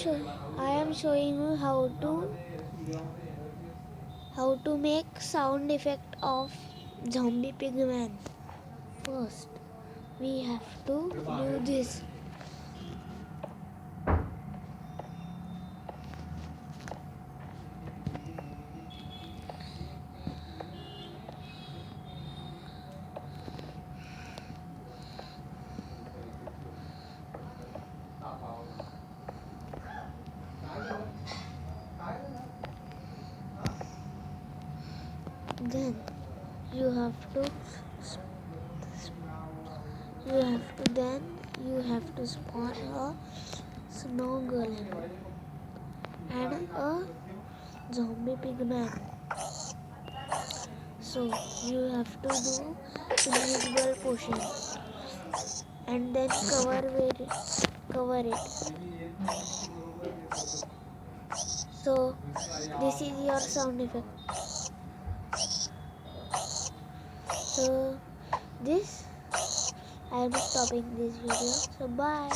I am showing you how to make sound effect of zombie pigman. First, we have to do this. Then you have to you have to spawn a snow golem and a zombie pigman. So you have to do invisible potion and then cover it. So this is your sound effect. So this I am stopping this video. So bye.